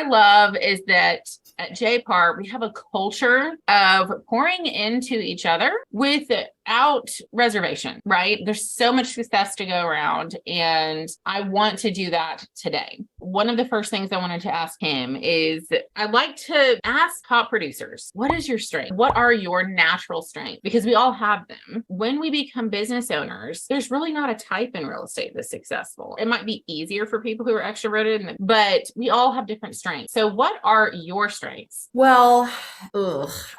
love is that at JPAR, we have a culture of pouring into each other without reservation, right? There's so much success to go around, and I want to do that today. One of the first things I wanted to ask him is I'd like to ask top producers, what is your strength? What are your natural strengths? Because we all have them. When we become business owners, there's really not a type in real estate that's successful. It might be easier for people who are extroverted, but we all have different strengths. So what are your strengths? Well,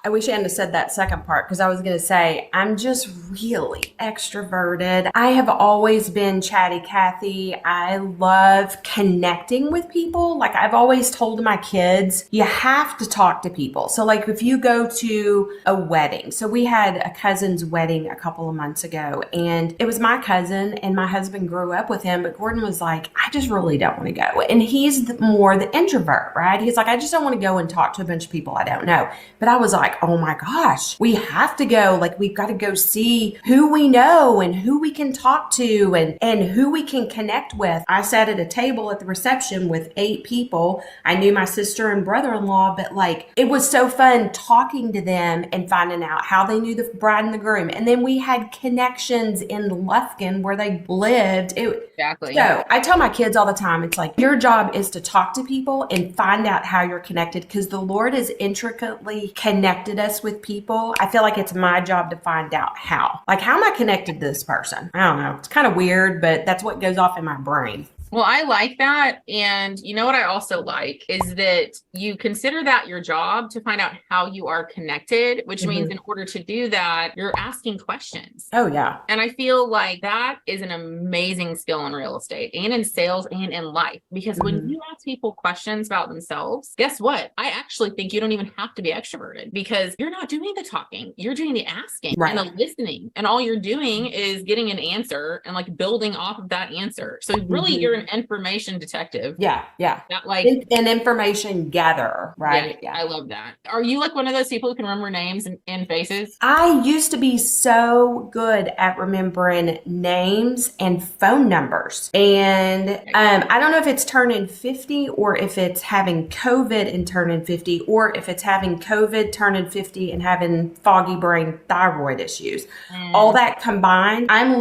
I wish I hadn't said that second part because I was going to say I'm just really extroverted. I have always been chatty Cathy. I love connecting with people. Like I've always told my kids, you have to talk to people. So like if you go to a wedding, so we had a cousin's wedding a couple of months ago, and it was my cousin and my husband grew up with him, but Gordon was like, I just really don't want to go. And he's more the introvert, right? He's like, I just don't want to go and talk to a bunch of people I don't know. But I was like, oh my gosh, we have to go. Like we've got to go see who we know and who we can talk to and who we can connect with. I sat at a table at the reception with 8 people. I knew my sister and brother-in-law, but like it was so fun talking to them and finding out how they knew the bride and the groom. And then we had connections in Lufkin where they lived. Exactly. So I tell my kids all the time, it's like your job is to talk to people and find out how you're connected because the Lord has intricately connected us with people. I feel like it's my job to find out how. Like, how am I connected to this person? I don't know. It's kind of weird, but that's what goes off in my brain. Well, I like that. And you know what I also like is that you consider that your job to find out how you are connected, which means in order to do that, you're asking questions. Oh, yeah. And I feel like that is an amazing skill in real estate and in sales and in life, because when you ask people questions about themselves, guess what? I actually think you don't even have to be extroverted because you're not doing the talking. You're doing the asking and the listening. And all you're doing is getting an answer and like building off of that answer. So really you're an information detective. Yeah. That like an information gatherer, right? Yeah, I love that. Are you like one of those people who can remember names and faces? I used to be so good at remembering names and phone numbers. And I don't know if it's turning 50 or if it's having COVID and turning 50 or if it's having COVID, turning 50 and having foggy brain thyroid issues. All that combined, I'm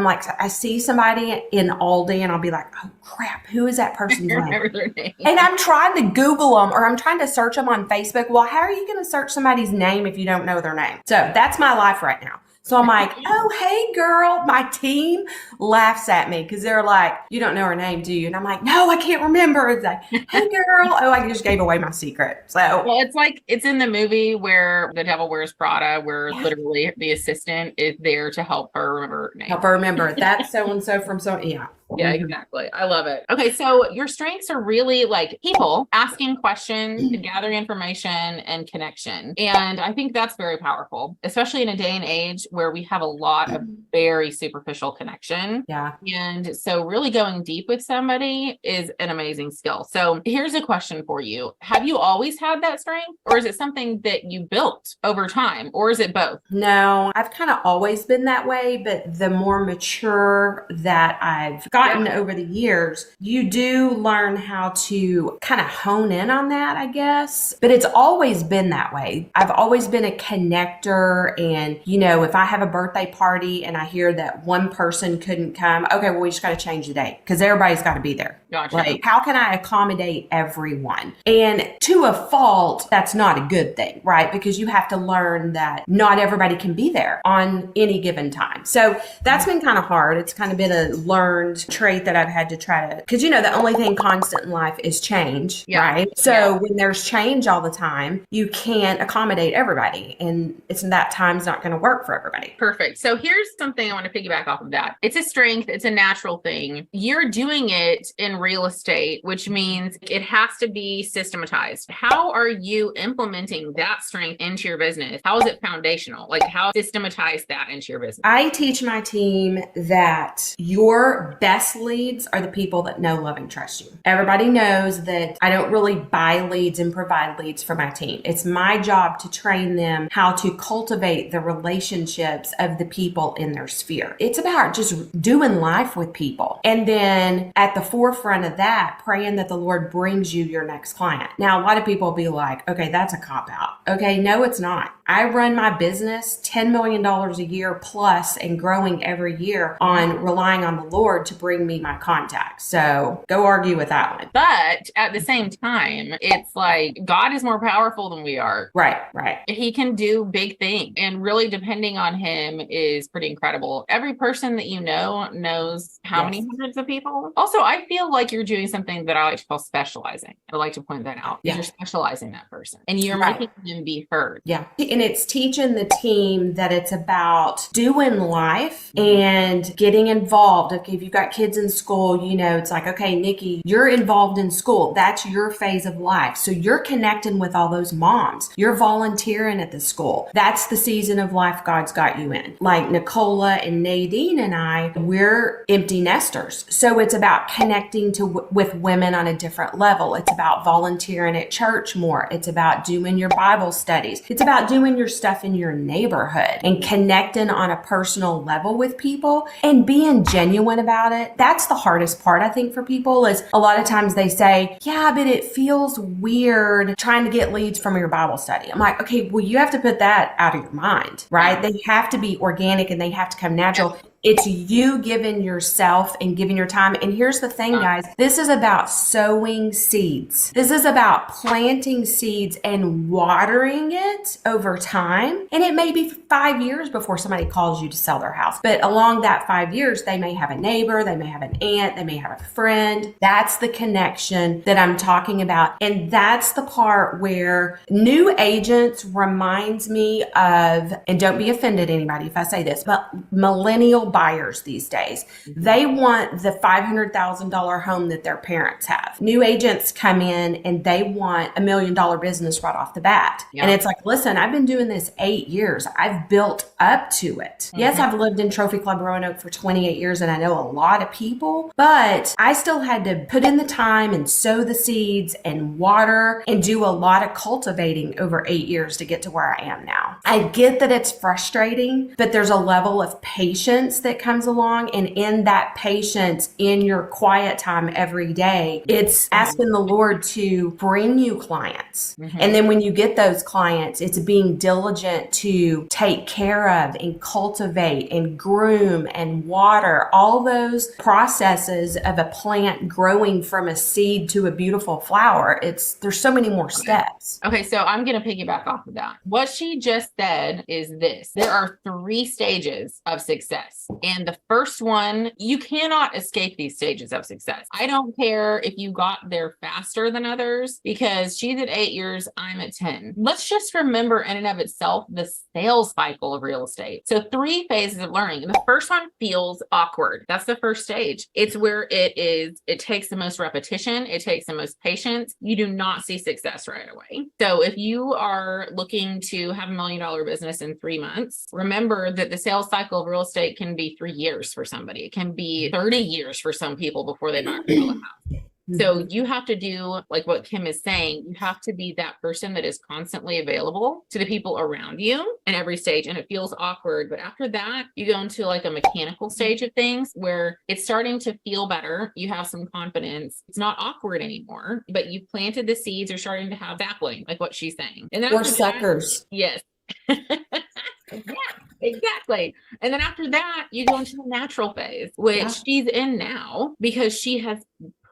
like, I see somebody in Aldi and I'll be like, oh crap, who is that person's name? And I'm trying to Google them or I'm trying to search them on Facebook. Well, how are you going to search somebody's name if you don't know their name? So that's my life right now. So I'm like, oh, hey, girl. My team laughs at me because they're like, you don't know her name, do you? And I'm like, no, I can't remember. It's like, hey, girl. Oh, I just gave away my secret. So, well, it's like it's in the movie where The Devil Wears Prada, where literally the assistant is there to help her remember her name. Help her remember that's so and so from so. Yeah. Yeah, exactly. I love it. Okay, so your strengths are really like people asking questions, gathering information, and connection. And I think that's very powerful, especially in a day and age where we have a lot of very superficial connection. Yeah. And so really going deep with somebody is an amazing skill. So here's a question for you. Have you always had that strength, or is it something that you built over time, or is it both? No, I've kind of always been that way, but the more mature that I've gotten over the years, you do learn how to kind of hone in on that, I guess. But it's always been that way. I've always been a connector. And, you know, if I have a birthday party and I hear that one person couldn't come, okay, well, we just got to change the date because everybody's got to be there. Gotcha. Like, how can I accommodate everyone? And to a fault, that's not a good thing, right? Because you have to learn that not everybody can be there on any given time. So that's been kind of hard. It's kind of been a learned trait that I've had to try to, because, you know, the only thing constant in life is change, right? So when there's change all the time, you can't accommodate everybody. And that time's not going to work for everybody. Perfect. So here's something I want to piggyback off of that. It's a strength. It's a natural thing. You're doing it in real estate, which means it has to be systematized. How are you implementing that strength into your business? How is it foundational? Like how systematize that into your business? I teach my team that your best leads are the people that know, love, and trust you. Everybody knows that I don't really buy leads and provide leads for my team. It's my job to train them how to cultivate the relationships of the people in their sphere. It's about just doing life with people. And then at the forefront of that, praying that the Lord brings you your next client. Now, a lot of people will be like, okay, that's a cop out. Okay, no, it's not. I run my business $10 million a year plus and growing every year on relying on the Lord to bring me my contacts. So go argue with that one. But at the same time, it's like God is more powerful than we are. Right. He can do big things, and really depending on him is pretty incredible. Every person that you know knows how many hundreds of people. Also, I feel like you're doing something that I like to call specializing. I like to point that out. You're specializing that person and you're making them be heard. Yeah. And it's teaching the team that it's about doing life and getting involved. Okay, if you've got kids in school, it's like, okay, Nikki, you're involved in school. That's your phase of life. So you're connecting with all those moms. You're volunteering at the school. That's the season of life God's got you in. Like Nicola and Nadine and I, we're empty nesters. So it's about connecting with women on a different level. It's about volunteering at church more. It's about doing your Bible studies. It's about doing your stuff in your neighborhood and connecting on a personal level with people and being genuine about it. That's the hardest part, I think, for people is a lot of times they say, yeah, but it feels weird trying to get leads from your Bible study. I'm like, okay, well, you have to put that out of your mind, right? They have to be organic and they have to come natural. It's you giving yourself and giving your time. And here's the thing, guys. This is about sowing seeds. This is about planting seeds and watering it over time. And it may be 5 years before somebody calls you to sell their house. But along that 5 years, they may have a neighbor, they may have an aunt, they may have a friend. That's the connection that I'm talking about. And that's the part where new agents reminds me of, and don't be offended anybody if I say this, but millennial buyers these days. They want the $500,000 home that their parents have. New agents come in and they want $1 million business right off the bat. And it's like, listen, I've been doing this 8 years. I've built up to it. Yes, I've lived in Trophy Club Roanoke for 28 years and I know a lot of people, but I still had to put in the time and sow the seeds and water and do a lot of cultivating over 8 years to get to where I am now. I get that it's frustrating, but there's a level of patience that comes along. And in that patience, in your quiet time every day, it's asking the Lord to bring you clients. And then when you get those clients, it's being diligent to take care of and cultivate and groom and water, all those processes of a plant growing from a seed to a beautiful flower. There's so many more steps. Okay, so I'm going to piggyback off of that. What she just said is this. There are 3 stages of success. And the first one, you cannot escape these stages of success. I don't care if you got there faster than others because she's at 8 years, I'm at 10. Let's just remember in and of itself, the sales cycle of real estate. So 3 phases of learning. And the first one feels awkward. That's the first stage. It's where it takes the most repetition. It takes the most patience. You do not see success right away. So if you are looking to have $1 million business in 3 months, remember that the sales cycle of real estate can be 3 years for somebody. It can be 30 years for some people before they knock sell a house. So you have to do like what Kim is saying. You have to be that person that is constantly available to the people around you in every stage. And it feels awkward. But after that, you go into like a mechanical stage of things where it's starting to feel better. You have some confidence. It's not awkward anymore, but you've planted the seeds. You're starting to have sapling, like what she's saying. And then we're suckers. Yes. Yeah, exactly. And then after that, you go into the natural phase, which she's in now because she has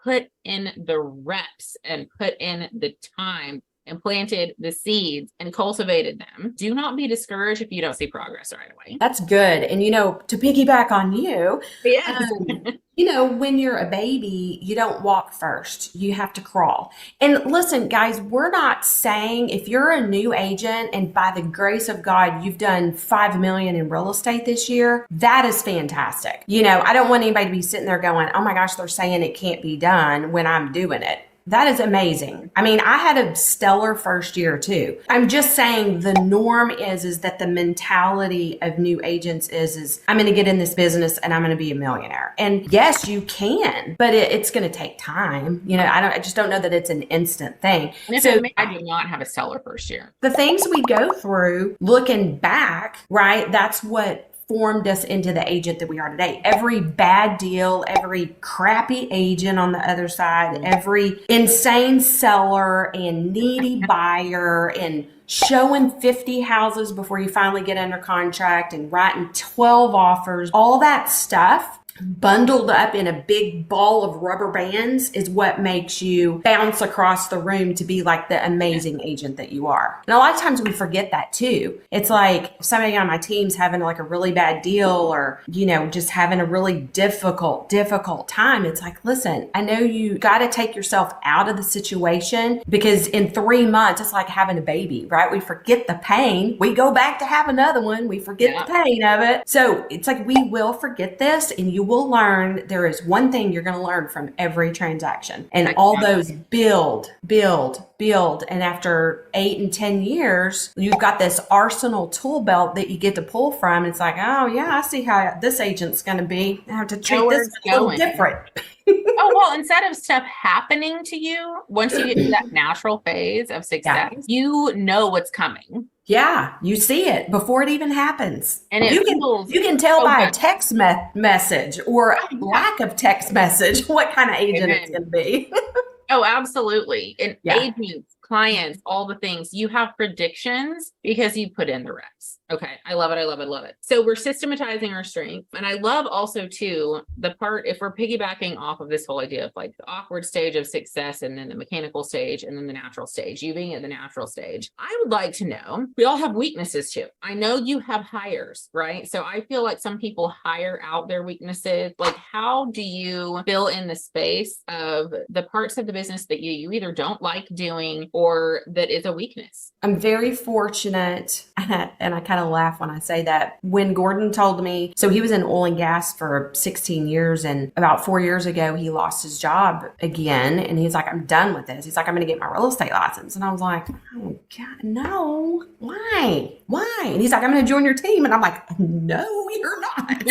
put in the reps and put in the time and planted the seeds and cultivated them. Do not be discouraged if you don't see progress right away. That's good. And, to piggyback on you, when you're a baby, you don't walk first. You have to crawl. And listen, guys, we're not saying if you're a new agent and by the grace of God, you've done 5 million in real estate this year, that is fantastic. I don't want anybody to be sitting there going, oh my gosh, they're saying it can't be done when I'm doing it. That is amazing. I mean, I had a stellar first year too. I'm just saying the norm is that the mentality of new agents is I'm going to get in this business and I'm going to be a millionaire. And yes, you can, but it's going to take time. I just don't know that it's an instant thing. So I do not have a stellar first year. The things we go through looking back, right? That's what formed us into the agent that we are today. Every bad deal, every crappy agent on the other side, every insane seller and needy buyer and showing 50 houses before you finally get under contract and writing 12 offers, all that stuff bundled up in a big ball of rubber bands is what makes you bounce across the room to be like the amazing agent that you are. And a lot of times we forget that too. It's like somebody on my team's having like a really bad deal or, just having a really difficult time. It's like, listen, I know you got to take yourself out of the situation because in 3 months, it's like having a baby, right? We forget the pain. We go back to have another one. We forget the pain of it. So it's like, we will forget this, and you will learn. There is one thing you're going to learn from every transaction, and all those build. And after 8 and 10 years, you've got this arsenal tool belt that you get to pull from. It's like, oh yeah, I see how this agent's going to be. I have to treat this a little different. Oh, well, instead of stuff happening to you, once you get to that natural phase of success, you know what's coming. Yeah, you see it before it even happens. And you can tell by a text message or lack of text message what kind of agent it's going to be. Oh, absolutely. And agents, clients, all the things, you have predictions because you put in the reps. Okay. I love it. So we're systematizing our strength. And I love also too, the part, if we're piggybacking off of this whole idea of like the awkward stage of success and then the mechanical stage and then the natural stage, you being at the natural stage, I would like to know, we all have weaknesses too. I know you have hires, right? So I feel like some people hire out their weaknesses. Like, how do you fill in the space of the parts of the business that you either don't like doing or that is a weakness? I'm very fortunate, and I kind of laugh when I say that. When Gordon told me, so he was in oil and gas for 16 years, and about 4 years ago, he lost his job again, and he's like, I'm done with this. He's like, I'm going to get my real estate license. And I was like, oh God, no. Why? And he's like, I'm going to join your team. And I'm like, no, you're not.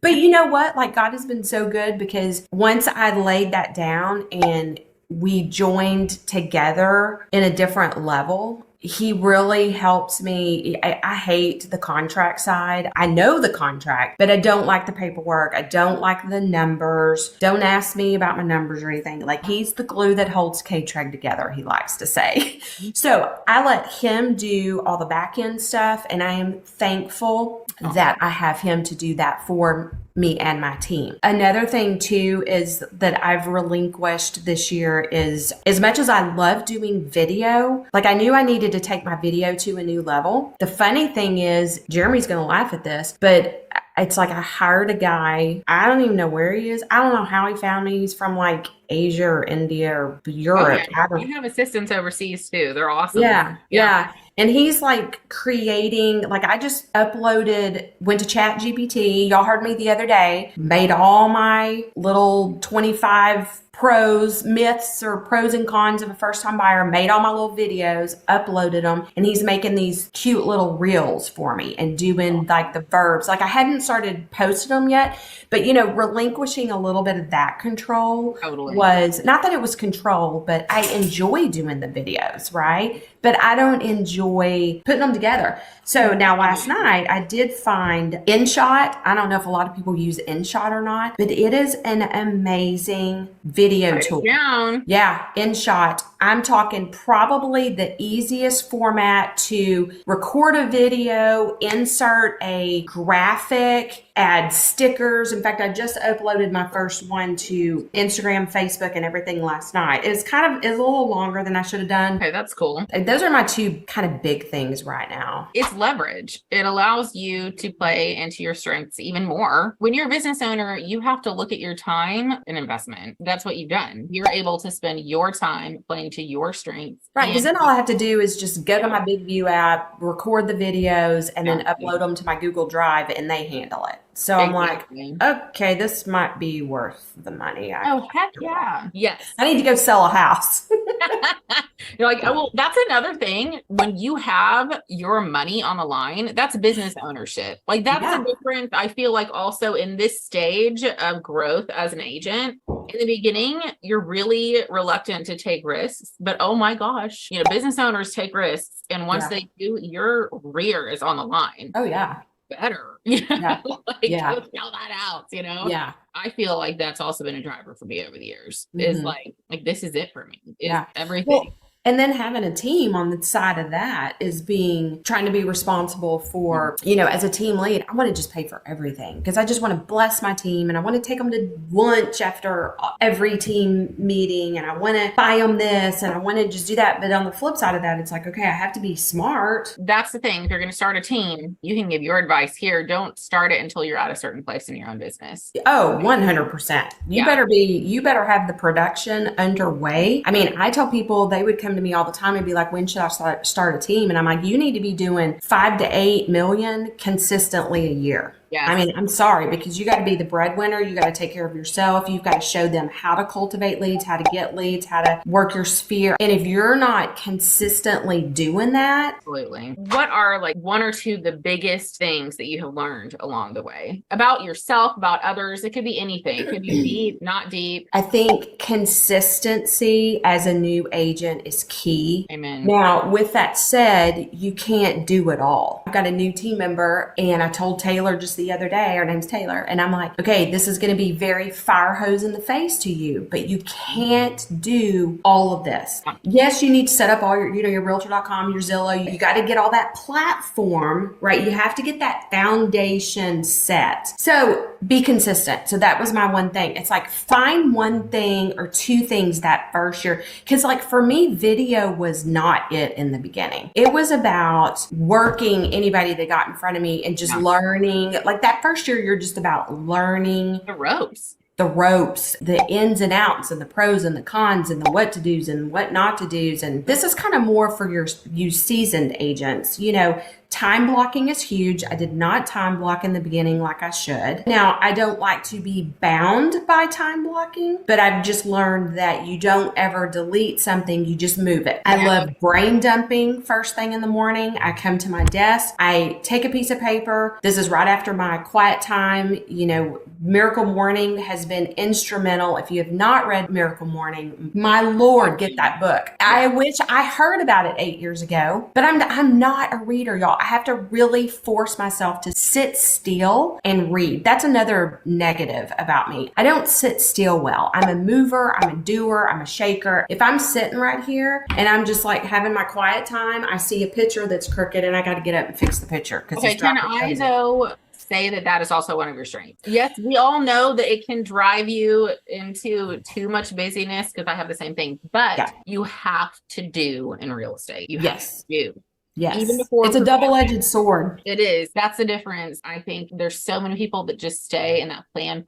But you know what? Like, God has been so good, because once I laid that down and we joined together in a different level, he really helps me. I hate the contract side. I know the contract, but I don't like the paperwork. I don't like the numbers. Don't ask me about my numbers or anything. Like, he's the glue that holds K-Treg together, he likes to say. So I let him do all the back end stuff, and I am thankful that I have him to do that for me and my team. Another thing too is that I've relinquished this year is, as much as I love doing video, like I knew I needed to take my video to a new level. The funny thing is, Jeremy's going to laugh at this, but it's like I hired a guy. I don't even know where he is. I don't know how he found me. He's from like Asia or India or Europe. You have assistants overseas too. They're awesome. Yeah. And he's like creating, like I just uploaded, went to Chat GPT. Y'all heard me the other day, made all my little 25 myths or pros and cons of a first time buyer, made all my little videos, uploaded them, and he's making these cute little reels for me and doing like the verbs. Like, I hadn't started posting them yet, but relinquishing a little bit of that control was not that it was control, but I enjoy doing the videos, right? But I don't enjoy putting them together. So now last night I did find InShot. I don't know if a lot of people use InShot or not, but it is an amazing video tool. Yeah, InShot. I'm talking probably the easiest format to record a video, insert a graphic, add stickers. In fact, I just uploaded my first one to Instagram, Facebook, and everything last night. It's a little longer than I should have done. Okay, that's cool. And those are my two kind of big things right now. It's leverage. It allows you to play into your strengths even more. When you're a business owner, you have to look at your time and investment. That's what you've done. You're able to spend your time playing to your strengths. Right, because then all I have to do is just go to my Big View app, record the videos, and then upload them to my Google Drive, and they handle it. So I'm like, okay, this might be worth the money. Heck yeah. Yes. I need to go sell a house. You're like, oh, well, that's another thing. When you have your money on the line, that's business ownership. Like, that's the difference. I feel like also in this stage of growth as an agent, in the beginning, you're really reluctant to take risks, but oh my gosh, business owners take risks. And once they do, your rear is on the line. Oh yeah. better. Yeah. Like Yeah. go spell that out, Yeah. I feel like that's also been a driver for me over the years is Hmm. like this is it for me is Yeah. everything. Well, and then having a team on the side of that is trying to be responsible for, as a team lead, I want to just pay for everything because I just want to bless my team and I want to take them to lunch after every team meeting and I want to buy them this and I want to just do that. But on the flip side of that, it's like, okay, I have to be smart. That's the thing. If you're going to start a team, you can give your advice here. Don't start it until you're at a certain place in your own business. Oh, 100%. Yeah. You better have the production underway. I mean, I tell people they would come to me all the time and be like, when should I start a team? And I'm like, you need to be doing 5 to 8 million consistently a year. Yes. I mean, I'm sorry because you got to be the breadwinner. You got to take care of yourself. You've got to show them how to cultivate leads, how to get leads, how to work your sphere. And if you're not consistently doing that, Absolutely. What are like one or two of the biggest things that you have learned along the way about yourself, about others? It could be anything. It could be deep, not deep. I think consistency as a new agent is key. Amen. Now, with that said, you can't do it all. I've got a new team member, and I told Taylor just the other day, her name's Taylor, and I'm like, okay, this is going to be very fire hose in the face to you, but you can't do all of this. Yes, you need to set up all your realtor.com, your Zillow. You got to get all that platform, right? You have to get that foundation set. So be consistent. So that was my one thing. It's like find one thing or two things that first year. Because like for me, video was not it in the beginning. It was about working anybody that got in front of me and just learning. Like that first year, you're just about learning the ropes, the ins and outs and the pros and the cons and the what to do's and what not to do's. And this is kind of more for you seasoned agents. Time blocking is huge. I did not time block in the beginning like I should. Now, I don't like to be bound by time blocking, but I've just learned that you don't ever delete something, you just move it. I love brain dumping first thing in the morning. I come to my desk, I take a piece of paper. This is right after my quiet time. Miracle Morning has been instrumental. If you have not read Miracle Morning, my Lord, get that book. I wish I heard about it 8 years ago, but I'm not a reader, y'all. I have to really force myself to sit still and read. That's another negative about me. I don't sit still well. I'm a mover, I'm a doer, I'm a shaker. If I'm sitting right here and I'm just like having my quiet time, I see a picture that's crooked and I got to get up and fix the picture. Okay, can I though say that is also one of your strengths? Yes, we all know that it can drive you into too much busyness because I have the same thing, but you have to do in real estate. You have to do. Yes. Even before it's a double-edged sword. It is. That's the difference. I think there's so many people that just stay in that plan,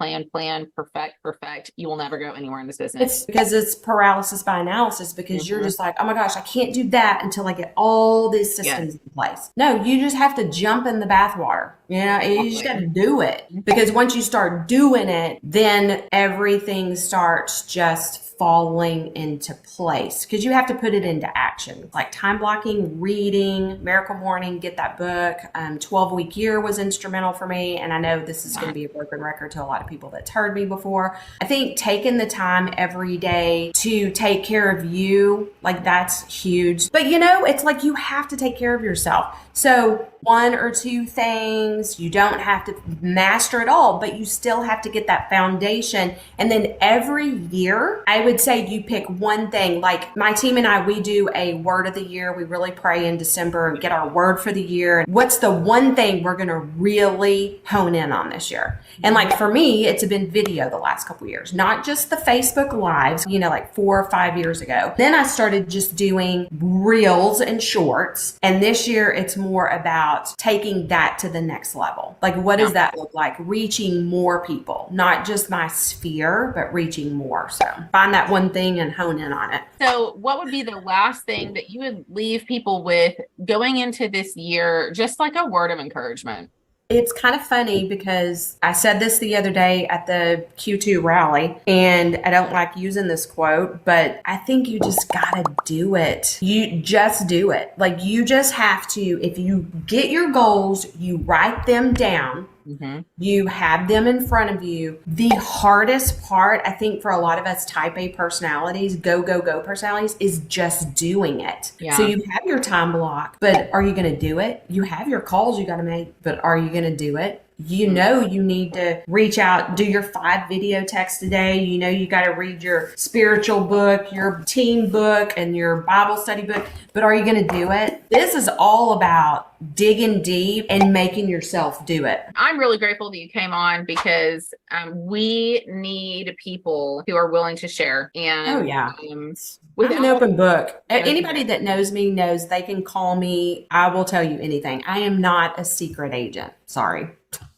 perfect. You will never go anywhere in this business. It's because it's paralysis by analysis because you're just like, oh my gosh, I can't do that until I get all these systems in place. No, you just have to jump in the bathwater. You just got to do it because once you start doing it, then everything starts just falling into place because you have to put it into action. Like time blocking, reading, Miracle Morning, get that book. 12-week year was instrumental for me. And I know this is going to be a broken record to a lot of people that's heard me before. I think taking the time every day to take care of you, like that's huge. But it's like you have to take care of yourself. So one or two things, you don't have to master it all, but you still have to get that foundation. And then every year, I would say you pick one thing. Like my team and I, we do a word of the year. We really pray in December and get our word for the year. What's the one thing we're going to really hone in on this year? And like for me, it's been video the last couple of years, not just the Facebook lives, like 4 or 5 years ago. Then I started just doing reels and shorts. And this year it's more about taking that to the next level. Like, what does that look like? Reaching more people, not just my sphere, but reaching more. So find that one thing and hone in on it. So what would be the last thing that you would leave people with going into this year, just like a word of encouragement? It's kind of funny because I said this the other day at the Q2 rally, and I don't like using this quote, but I think you just gotta do it. You just do it. Like you just have to, if you get your goals, you write them down. Mhm. You have them in front of you. The hardest part, I think, for a lot of us type A personalities, go personalities, is just doing it. So Yeah. you have your time block, but are you going to do it? You have your calls you got to make, but are you going to do it? You know, you need to reach out, do your 5 video texts a day. You know, you got to read your spiritual book, your team book, and your Bible study book. But are you going to do it? This is all about digging deep and making yourself do it. I'm really grateful that you came on because we need people who are willing to share. Oh, And yeah. I'm an without open book. Anybody that knows me knows they can call me. I will tell you anything. I am not a secret agent. Sorry.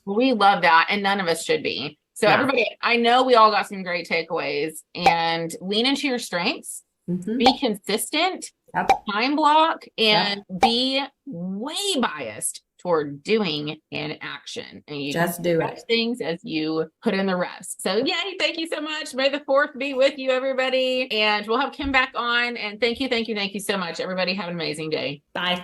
we love that, and none of us should be. So No. everybody, I know we all got some great takeaways, and lean into your strengths, Mm-hmm. be consistent, Yep. time block, Yep. and be way biased toward doing in action. And you Just can do catch it. things as you put in the rest. So yay, thank you so much. May the fourth be with you, everybody. And we'll have Kim back on. And thank you so much. Everybody have an amazing day. Bye.